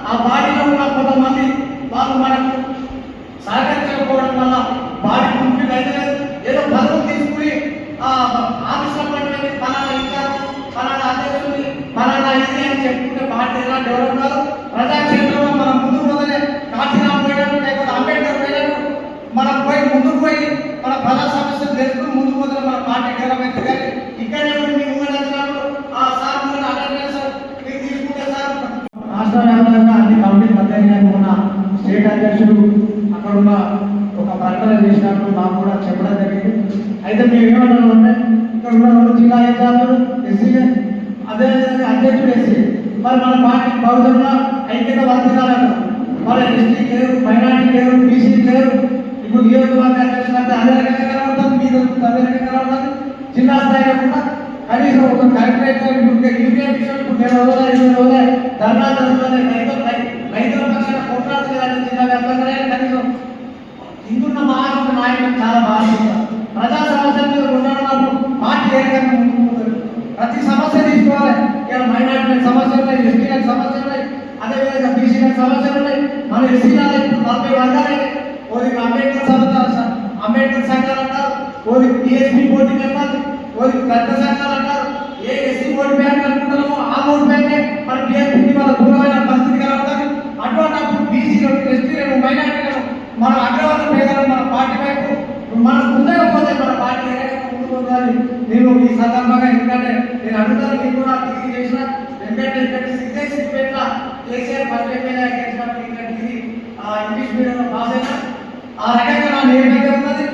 ఆ బాడీలో ఉన్న కొంతమంది వాళ్ళు మనకు సహకరించకపోవడం వల్ల బాడీ ఫుల్ఫిల్ అయితే ఏదో పదవులు తీసుకుని ఆఫీసులో పడిపోయి ఫలానా ఇచ్చారు, ఫలానా అధ్యక్షుడి, ఫలానా ఇది అని చెప్పుకుంటే పార్టీ ఎలా డెవలప్ కాదు. ప్రజాక్షేత్రంలో మనం ముందుకు పోతే కాశీరామ్ పోయినట్టు లేకపోతే అంబేద్కర్ పోయినట్టు మనం పోయి ముందుకు పోయి మన ప్రజా సమస్యలు తెలుసుకుని ముందుకు పోతే మన పార్టీ డెవలప్ అవుతుంది. కానీ ఇక్కడే మీ ఊళ్ళో వచ్చినప్పుడు ఆ సార్ అటెండెన్స్ మీరు తీసుకుంటే సార్ రాష్ట్ర వ్యాప్తంగా అన్ని కమిటీ మధ్యాహ్నం ఉన్న స్టేట్ అధ్యక్షుడు అక్కడ ఉన్న ఒక ప్రకటన చేసినప్పుడు నాకు కూడా చెప్పడం జరిగింది. అయితే మేము ఏమన్నాము అంటే ఇక్కడ ఉన్న 2 జిల్లా ఇన్ఛార్జీలు ఎస్సీలే, అదేవిధంగా అధ్యక్షుడు ఎస్సీ, మరి మన పార్టీ బహుజన ఐక్యత వర్తించాలంటారు. మరి ఎస్టీ లేరు, మైనార్టీ లేరు, బీసీ లేరు. ఇప్పుడు నియోజకవర్గ అధ్యక్షులు అంటే అదే రకంగా కనబడుతుంది, మీరు అదే రకంగా కనబడుతుంది. జిల్లా స్థాయిలో కూడా కనీసం ఒక కలెక్టరేట్ యూనియన్ విషయం ఇప్పుడు 20 రోజులే ధర్నా జరుగుతుంది. రైతుల పక్షాన కొట్లాడుతుంది. జిల్లా వ్యాప్తంగానే కనీసం ఇందున్న మహారాష్ట్ర నాయకులు చాలా బాధిస్తారు. ప్రజా సమస్యల మీద ఉండడం పార్టీ ఏ రకంగా ముందుకుంటుంది. ప్రతి సమస్య తీసుకోవాలి. ఇలా మైనార్టీలకు సమస్యలు ఉన్నాయి, ఎస్టీలకు సమస్యలు ఉన్నాయి, అదేవిధంగా బీసీలకు సమస్యలు ఉన్నాయి. మన ఎస్సీలలో ఇప్పుడు 40 వర్గాలే. ఓది అంబేద్కర్ సంఘాలు అంటారు, ఓది టీఎస్పీ పోటీ పెడతారు, ఓది పెద్ద సంఘాలు అంటారు. ఏ ఎస్సీ ఓటు బ్యాంక్ అనుకుంటామో ఆ ఓటు బ్యాంకే మన టీఎస్పీకి వాళ్ళ దూరమైన పరిస్థితి కలుగుతుంది. అటువంటిప్పుడు బీసీలకు, ఎస్టీలకు, మైనార్టీలకు మన అగ్రవర్ణ పేదలు మన పార్టీ వైపు మన ముందుగా పోతే మన పార్టీ ఏ రకంగా ముందుకు పోతుందని నేను ఈ సందర్భంగా ఎందుకంటే నేను అడుగుతాను. నేను కూడా డిగ్రీ చేసిన ఎందుకంటే ఇక్కడ సిద్ధేసిపేట కేసీఆర్ ఫస్ట్ ఎమ్మెల్యే గెలిచినప్పుడు ఇక్కడ డిగ్రీ ఇంగ్లీష్ మీడియంలో పాస్ అయినా ఆ రకంగా నా నేర్పథ్యం ఉన్నది.